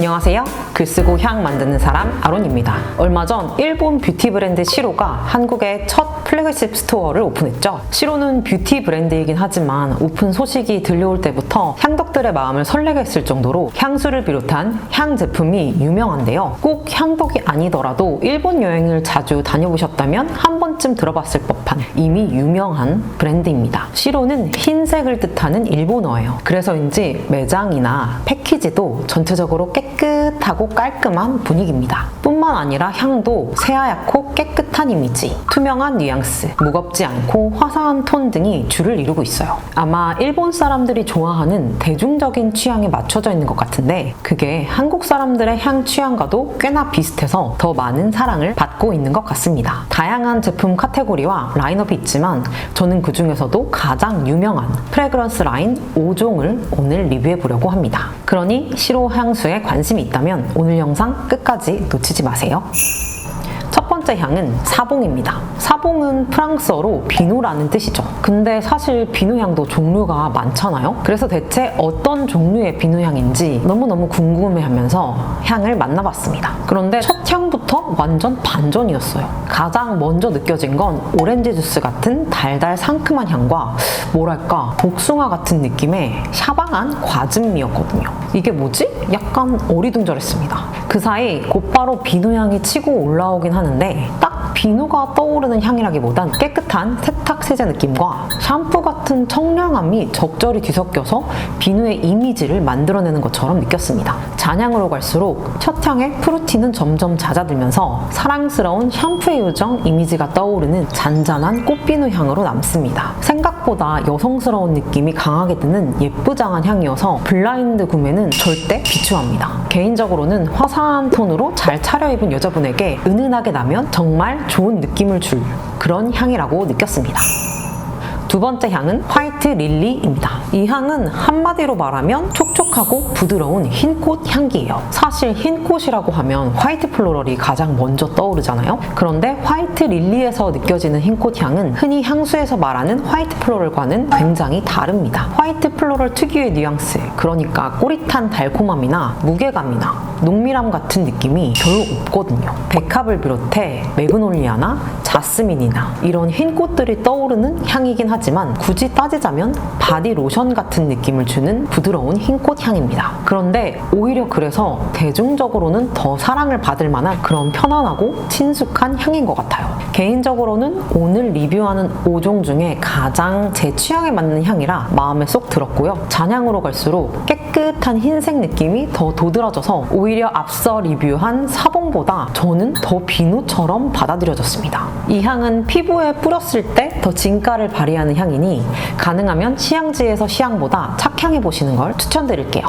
안녕하세요. 글쓰고 향 만드는 사람 아론입니다. 얼마 전 일본 뷰티 브랜드 시로가 한국의 첫 플래그십 스토어를 오픈했죠. 시로는 뷰티 브랜드이긴 하지만 오픈 소식이 들려올 때부터 향덕들의 마음을 설레게 했을 정도로 향수를 비롯한 향 제품이 유명한데요. 꼭 향덕이 아니더라도 일본 여행을 자주 다녀보셨다면 한 번쯤 들어봤을 법한 이미 유명한 브랜드입니다. 시로는 흰색을 뜻하는 일본어예요. 그래서인지 매장이나 패키지도 전체적으로 깨끗하고 깔끔한 분위기입니다. 뿐만 아니라 향도 새하얗고 깨끗한 이미지, 투명한 뉘앙스, 무겁지 않고 화사한 톤 등이 주를 이루고 있어요. 아마 일본 사람들이 좋아하는 대중적인 취향에 맞춰져 있는 것 같은데 그게 한국 사람들의 향 취향과도 꽤나 비슷해서 더 많은 사랑을 받고 있는 것 같습니다. 다양한 제품 카테고리와 라인업이 있지만 저는 그 중에서도 가장 유명한 프레그런스 라인 5종을 오늘 리뷰해보려고 합니다. 그러니 시로 향수에 관심이 있다면 오늘 영상 끝까지 놓치지 마세요. 첫 번째 향은 사봉입니다. 사봉은 프랑스어로 비누라는 뜻이죠. 근데 사실 비누향도 종류가 많잖아요. 그래서 대체 어떤 종류의 비누향인지 너무너무 궁금해하면서 향을 만나봤습니다. 그런데 첫 향부터 완전 반전이었어요. 가장 먼저 느껴진 건 오렌지 주스 같은 달달 상큼한 향과 뭐랄까 복숭아 같은 느낌의 샤방한 과즙미였거든요. 이게 뭐지? 약간 어리둥절했습니다. 그 사이 곧바로 비누향이 치고 올라오긴 하는데 딱 비누가 떠오르는 향이라기보단 깨끗한 세탁 세제 느낌과 샴푸 같은 청량함이 적절히 뒤섞여서 비누의 이미지를 만들어내는 것처럼 느꼈습니다. 잔향으로 갈수록 첫 향의 프루티는 점점 잦아들면서 사랑스러운 샴푸의 요정 이미지가 떠오르는 잔잔한 꽃비누 향으로 남습니다. 생각보다 여성스러운 느낌이 강하게 드는 예쁘장한 향이어서 블라인드 구매는 절대 비추합니다. 개인적으로는 화사한 톤으로 잘 차려입은 여자분에게 은은하게 나면 정말 좋은 느낌을 줄 그런 향이라고 느꼈습니다. 두 번째 향은 화이트 릴리입니다. 이 향은 한마디로 말하면 촉촉하고 부드러운 흰꽃 향기예요. 사실 흰꽃이라고 하면 화이트 플로럴이 가장 먼저 떠오르잖아요. 그런데 화이트 릴리에서 느껴지는 흰꽃 향은 흔히 향수에서 말하는 화이트 플로럴과는 굉장히 다릅니다. 화이트 플로럴 특유의 뉘앙스, 그러니까 꼬릿한 달콤함이나 무게감이나 농밀함 같은 느낌이 별로 없거든요. 백합을 비롯해 매그놀리아나 자스민이나 이런 흰꽃들이 떠오르는 향이긴 하지만 굳이 따지자면 바디 로션 같은 느낌을 주는 부드러운 흰꽃 향입니다. 그런데 오히려 그래서 대중적으로는 더 사랑을 받을 만한 그런 편안하고 친숙한 향인 것 같아요. 개인적으로는 오늘 리뷰하는 5종 중에 가장 제 취향에 맞는 향이라 마음에 쏙 들었고요. 잔향으로 갈수록 깨끗한 흰색 느낌이 더 도드라져서 오히려 앞서 리뷰한 사봉보다 저는 더 비누처럼 받아들여졌습니다. 이 향은 피부에 뿌렸을 때 더 진가를 발휘하는 향이니 가능하면 시향지에서 시향보다 착향해보시는 걸 추천드릴게요.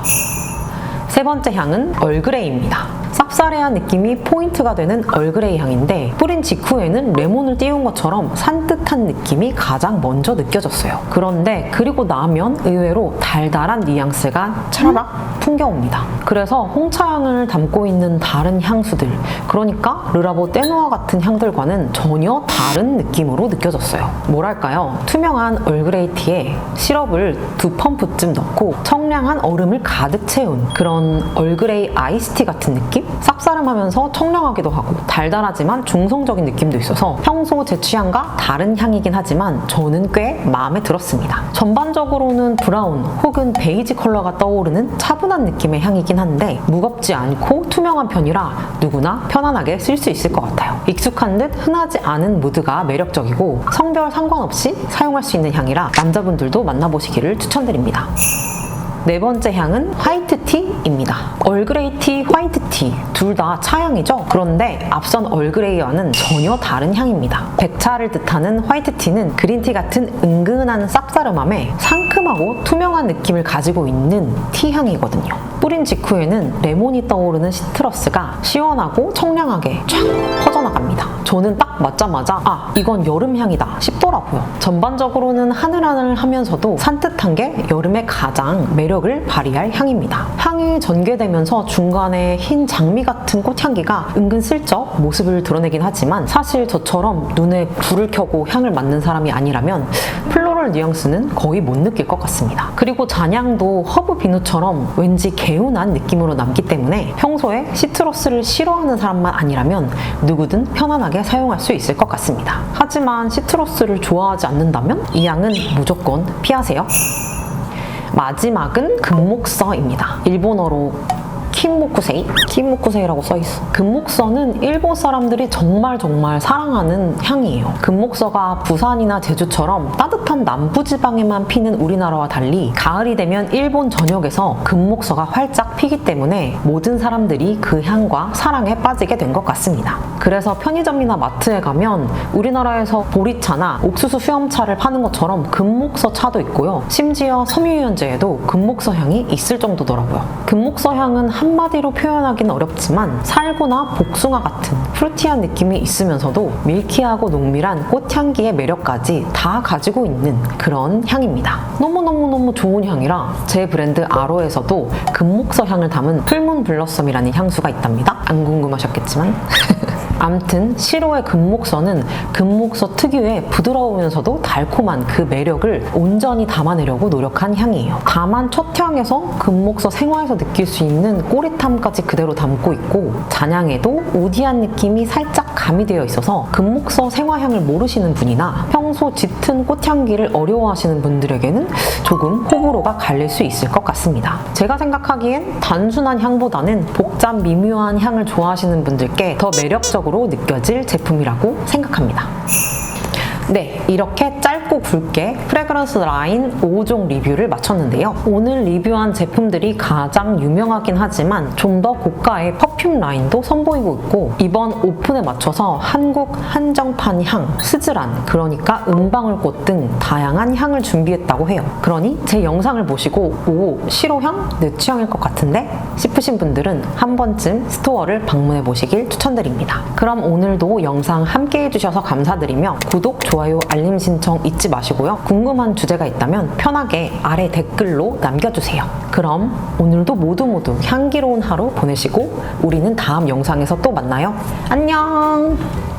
세 번째 향은 얼그레이입니다. 쌉싸래한 느낌이 포인트가 되는 얼그레이 향인데 뿌린 직후에는 레몬을 띄운 것처럼 산뜻한 느낌이 가장 먼저 느껴졌어요. 그런데 그리고 나면 의외로 달달한 뉘앙스가 차라락 풍겨옵니다. 그래서 홍차향을 담고 있는 다른 향수들, 그러니까 르라보 떼누아 같은 향들과는 전혀 다른 느낌으로 느껴졌어요. 뭐랄까요? 투명한 얼그레이 티에 시럽을 2펌프쯤 넣고 청량한 얼음을 가득 채운 그런 얼그레이 아이스티 같은 느낌? 쌉싸름하면서 청량하기도 하고 달달하지만 중성적인 느낌도 있어서 평소 제 취향과 다른 향이긴 하지만 저는 꽤 마음에 들었습니다. 전반적으로는 브라운 혹은 베이지 컬러가 떠오르는 차분한 느낌의 향이긴 한데 무겁지 않고 투명한 편이라 누구나 편안하게 쓸 수 있을 것 같아요. 익숙한 듯 흔하지 않은 무드가 매력적이고 성별 상관없이 사용할 수 있는 향이라 남자분들도 만나보시기를 추천드립니다. 네 번째 향은 화이트티입니다. 얼그레이티, 화이트티 둘 다 차향이죠? 그런데 앞선 얼그레이와는 전혀 다른 향입니다. 백차를 뜻하는 화이트티는 그린티 같은 은근한 쌉싸름함에 상큼하고 투명한 느낌을 가지고 있는 티향이거든요. 뿌린 직후에는 레몬이 떠오르는 시트러스가 시원하고 청량하게 쫙 퍼져나갑니다. 저는 딱 맞자마자 이건 여름향이다 싶더라고요. 전반적으로는 하늘하늘 하면서도 산뜻한 게 여름에 가장 매력 매력을 발휘할 향입니다. 향이 전개되면서 중간에 흰 장미 같은 꽃향기가 은근슬쩍 모습을 드러내긴 하지만 사실 저처럼 눈에 불을 켜고 향을 맡는 사람이 아니라면 플로럴 뉘앙스는 거의 못 느낄 것 같습니다. 그리고 잔향도 허브 비누처럼 왠지 개운한 느낌으로 남기 때문에 평소에 시트러스를 싫어하는 사람만 아니라면 누구든 편안하게 사용할 수 있을 것 같습니다. 하지만 시트러스를 좋아하지 않는다면 이 향은 무조건 피하세요. 마지막은 금목서입니다. 일본어로 킴모쿠세이라고 써있어. 금목서는 일본 사람들이 정말 사랑하는 향이에요. 금목서가 부산이나 제주처럼 따뜻한 남부지방에만 피는 우리나라와 달리 가을이 되면 일본 전역에서 금목서가 활짝 피기 때문에 모든 사람들이 그 향과 사랑에 빠지게 된 것 같습니다. 그래서 편의점이나 마트에 가면 우리나라에서 보리차나 옥수수 수염차를 파는 것처럼 금목서 차도 있고요. 심지어 섬유유연제에도 금목서 향이 있을 정도더라고요. 금목서 향은 한마디로 표현하기는 어렵지만 살구나 복숭아 같은 프루티한 느낌이 있으면서도 밀키하고 농밀한 꽃향기의 매력까지 다 가지고 있는 그런 향입니다. 너무너무 좋은 향이라 제 브랜드 아로에서도 금목서 향을 담은 풀문 블러썸이라는 향수가 있답니다. 안 궁금하셨겠지만 암튼 시로의 금목서는 금목서 특유의 부드러우면서도 달콤한 그 매력을 온전히 담아내려고 노력한 향이에요. 다만 첫 향에서 금목서 생화에서 느낄 수 있는 꼬릿함까지 그대로 담고 있고 잔향에도 우디한 느낌이 살짝 가미되어 있어서 금목서 생화향을 모르시는 분이나 평소 짙은 꽃향기를 어려워하시는 분들에게는 조금 호불호가 갈릴 수 있을 것 같습니다. 제가 생각하기엔 단순한 향보다는 복잡 미묘한 향을 좋아하시는 분들께 더 매력적으로 느껴질 제품이라고 생각합니다. 네, 이렇게 짧고 굵게 프레그런스 라인 5종 리뷰를 마쳤는데요. 오늘 리뷰한 제품들이 가장 유명하긴 하지만 좀 더 고가의 퍼퓸 라인도 선보이고 있고 이번 오픈에 맞춰서 한국 한정판 향, 스즈란, 그러니까 은방울꽃 등 다양한 향을 준비했다고 해요. 그러니 제 영상을 보시고 오, 시로향? 내 취향일 것 같은데? 싶으신 분들은 한 번쯤 스토어를 방문해 보시길 추천드립니다. 그럼 오늘도 영상 함께 해주셔서 감사드리며 구독, 좋아요, 알림 신청 잊지 마시고요. 궁금한 주제가 있다면 편하게 아래 댓글로 남겨주세요. 그럼 오늘도 모두 향기로운 하루 보내시고 우리는 다음 영상에서 또 만나요. 안녕!